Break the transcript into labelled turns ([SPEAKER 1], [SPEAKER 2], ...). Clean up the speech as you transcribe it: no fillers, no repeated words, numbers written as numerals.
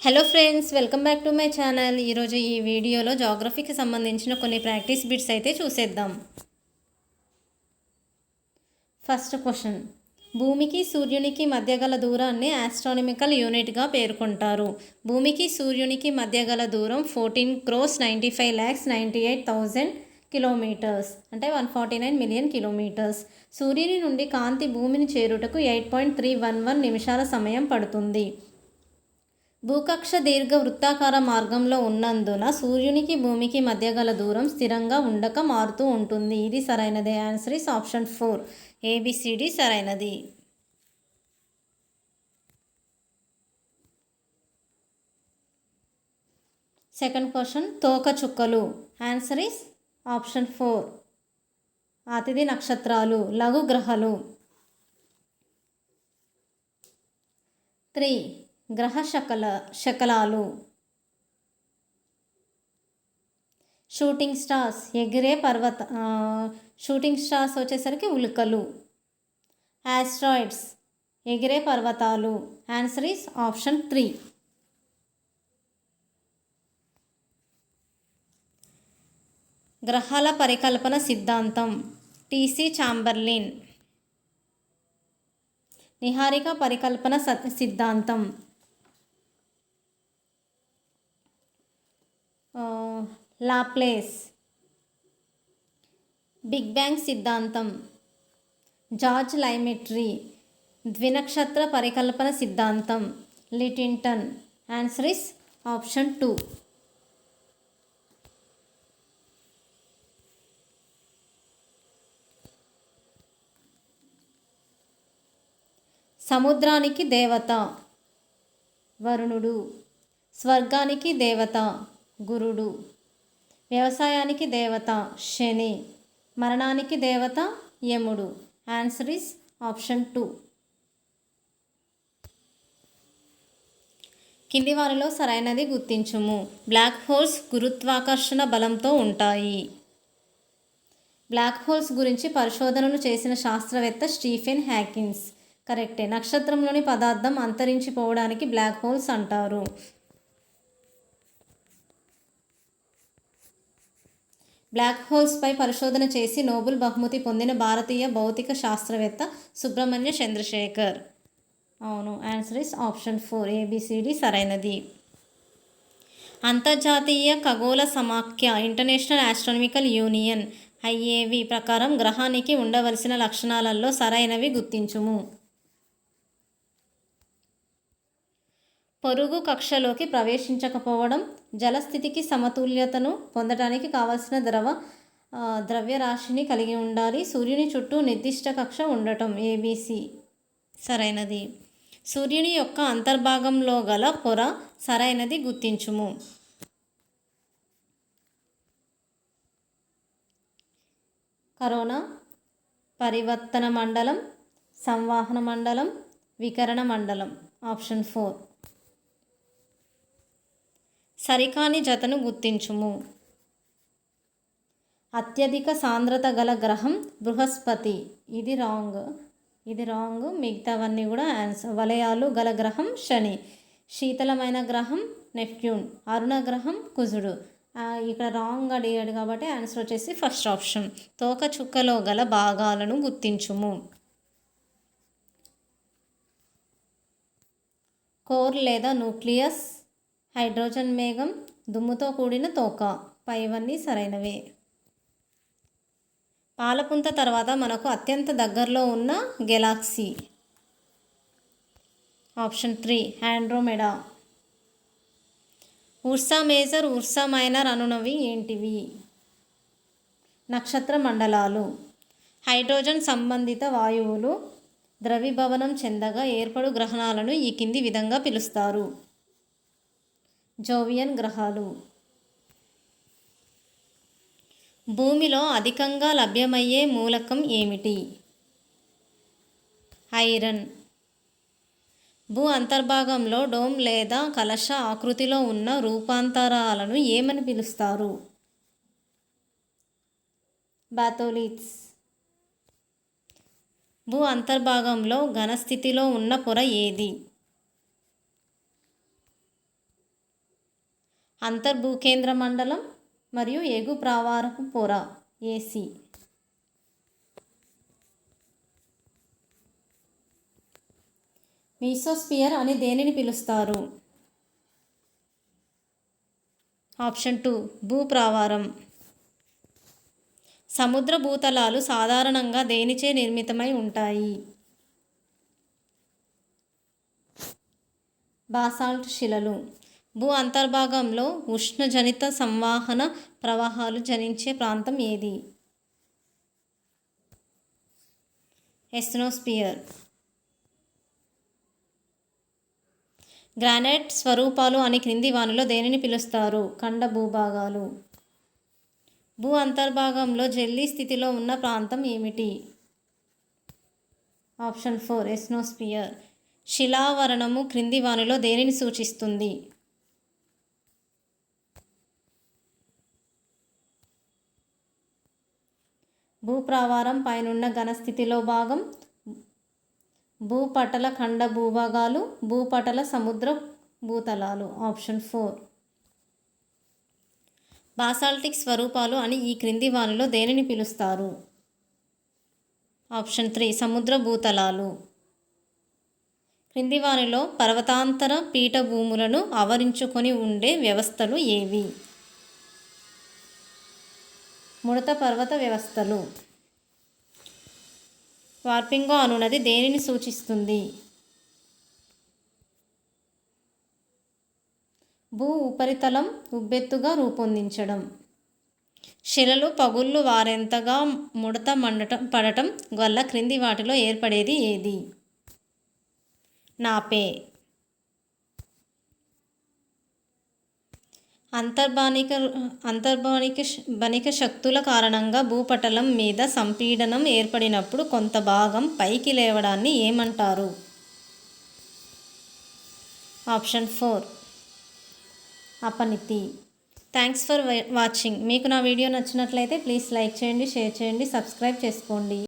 [SPEAKER 1] Hello friends, welcome back to my channel. ఈరోజు ఈ వీడియోలో జాగ్రఫీకి సంబంధించిన కొన్ని ప్రాక్టీస్ బిట్స్ అయితే చూసేద్దాం. ఫస్ట్ క్వశ్చన్, భూమికి సూర్యునికి మధ్య గల దూరాన్ని ఆస్ట్రానమికల్ యూనిట్గా పేర్కొంటారు. భూమికి సూర్యునికి మధ్య గల దూరం 14,95,98,000 కిలోమీటర్స్, అంటే 149 మిలియన్ కిలోమీటర్స్. సూర్యుని నుండి కాంతి భూమిని చేరుటకు 8.311 నిమిషాల సమయం పడుతుంది. భూకక్ష దీర్ఘ వృత్తాకార మార్గంలో ఉన్నందున సూర్యునికి భూమికి మధ్య గల దూరం స్థిరంగా ఉండక మారుతూ ఉంటుంది. ఇది సరైనదే. ఆన్సర్ ఇస్ ఆప్షన్ 4, ABCD సరైనది. సెకండ్ క్వశ్చన్, తోకచుక్కలు. ఆన్సర్ ఇస్ ఆప్షన్ 4, అతిథి నక్షత్రాలు, లఘు గ్రహాలు. 3, గ్రహ శకలాలు. షూటింగ్ స్టార్స్, ఎగిరే షూటింగ్ స్టార్స్ వచ్చేసరికి ఉల్కలు. ఆస్ట్రాయిడ్స్, ఎగిరే పర్వతాలు. Answer is option 3. గ్రహాల పరికల్పన సిద్ధాంతం, TC చాంబర్లిన్. నిహారిక పరికల్పన సిద్ధాంతం, లాప్లేస్. బిగ్ బ్యాంగ్ సిద్ధాంతం, జార్జ్ లైమెట్రీ. ద్వినక్షత్ర పరికల్పన సిద్ధాంతం, లిటింటన్. Answer is option 2. సముద్రానికి దేవత వరుణుడు, స్వర్గానికి దేవత గురుడు, వ్యవసాయానికి దేవత శని, మరణానికి దేవత యముడు. Answer is option 2. కింది వారిలో సరైనది గుర్తించుము. బ్లాక్ హోల్స్ గురుత్వాకర్షణ బలంతో ఉంటాయి. బ్లాక్ హోల్స్ గురించి పరిశోధనలు చేసిన శాస్త్రవేత్త స్టీఫెన్ హాకిన్స్. కరెక్టే. నక్షత్రంలోని పదార్థం అంతరించిపోవడానికి బ్లాక్ హోల్స్ అంటారు. బ్లాక్ హోల్స్పై పరిశోధన చేసి నోబెల్ బహుమతి పొందిన భారతీయ భౌతిక శాస్త్రవేత్త సుబ్రహ్మణ్య చంద్రశేఖర్. అవును, ఆన్సర్ ఇస్ ఆప్షన్ 4, ABCD సరైనది. అంతర్జాతీయ ఖగోళ సమాఖ్య, ఇంటర్నేషనల్ ఆస్ట్రానమికల్ యూనియన్, IAV ప్రకారం గ్రహానికి ఉండవలసిన లక్షణాలలో సరైనవి గుర్తించుము. పొరుగు కక్షలోకి ప్రవేశించకపోవడం, జలస్థితికి సమతుల్యతను పొందడానికి కావలసిన ద్రవ్యరాశిని కలిగి ఉండాలి, సూర్యుని చుట్టూ నిర్దిష్ట కక్ష ఉండటం. ABC సరైనది. సూర్యుని యొక్క అంతర్భాగంలో గల పొర సరైనది గుర్తించుము. కరోనా, పరివర్తన మండలం, సంవాహన మండలం, వికరణ మండలం. ఆప్షన్ 4. సరికాని జతను గుర్తించుము. అత్యధిక సాంద్రత గల గ్రహం బృహస్పతి. ఇది రాంగ్. మిగతావన్నీ కూడా ఆన్సర్. వలయాలు గల గ్రహం శని. శీతలమైన గ్రహం నెప్ట్యూన్. అరుణ గ్రహం కుజుడు. ఇక్కడ రాంగ్ అడిగాడు కాబట్టి ఆన్సర్ వచ్చేసి ఫస్ట్ ఆప్షన్. తోక చుక్కలో గల భాగాలను గుర్తించుము. కోర్ లేదా న్యూక్లియస్, హైడ్రోజన్ మేఘం, దుమ్ముతో కూడిన తోక. పైవన్నీ సరైనవే. పాలపుంత తర్వాత మనకు అత్యంత దగ్గరలో ఉన్న galaxy. Option 3, Andromeda. Ursa Major, Ursa Minor అనునవి ఏంటివి? నక్షత్ర మండలాలు. హైడ్రోజన్ సంబంధిత వాయువులు ద్రవీభవనం చెందగా ఏర్పడు గ్రహణాలను ఈ కింది విధంగా పిలుస్తారు. జోవియన్ గ్రహాలు. భూమిలో అధికంగా లభ్యమయ్యే మూలకం ఏమిటి? ఐరన్. భూ అంతర్భాగంలో డోమ్ లేదా కలశ ఆకృతిలో ఉన్న రూపాంతరాలను ఏమని పిలుస్తారు? బాథోలిత్స్. భూ అంతర్భాగంలో ఘనస్థితిలో ఉన్న పొర ఏది? అంతర్భూకేంద్ర మండలం మరియు ఎగు ప్రావారపు పొర ఏసీ. మీసోస్ఫియర్ అని దేనిని పిలుస్తారు? ఆప్షన్ 2 భూప్రావారం. సముద్ర భూతలాలు సాధారణంగా దేనిచే నిర్మితమై ఉంటాయి? బాసాల్ట్ శిలలు. భూ అంతర్భాగంలో ఉష్ణజనిత సంవహన ప్రవాహాలు జనించే ప్రాంతం ఏది? ఎస్నోస్పియర్. గ్రానైట్ స్వరూపాలు అని క్రింది వానిలో దేనిని పిలుస్తారు? ఖండ భూభాగాలు. భూ అంతర్భాగంలో జెల్లీ స్థితిలో ఉన్న ప్రాంతం ఏమిటి? ఆప్షన్ 4 ఎస్నోస్పియర్. శిలావరణము క్రింది వానిలో దేనిని సూచిస్తుంది? భూప్రావారం పైనున్న ఘనస్థితిలో భాగం, భూపటల ఖండ భూభాగాలు, భూపటల సముద్ర భూతలాలు. ఆప్షన్ 4. బాసాల్టిక్ స్వరూపాలు అని ఈ క్రింది వానిలో దేనిని పిలుస్తారు? ఆప్షన్ 3 సముద్ర భూతలాలు. క్రింది వానిలో పర్వతాంతర పీఠభూములను ఆవరించుకొని ఉండే వ్యవస్థలు ఏవి? ముడత పర్వత వ్యవస్థలు. వార్పింగో అనునది దేనిని సూచిస్తుంది? భూ ఉపరితలం ఉబ్బెత్తుగా రూపొందించడం. శిలలు పగుళ్ళు వారెంతగా ముడత పడటం వల్ల క్రింది వాటిలో ఏర్పడేది ఏది? నాపే. అంతర్బానిక శక్తుల కారణంగా భూపటలం మీద సంపీడనం ఏర్పడినప్పుడు కొంత భాగం పైకి లేవడాన్ని ఏమంటారు? ఆప్షన్ 4 అపనితి. Thanks for watching. మీకు నా వీడియో నచ్చినట్లయితే ప్లీజ్ లైక్ చేయండి, షేర్ చేయండి, సబ్స్క్రైబ్ చేసుకోండి.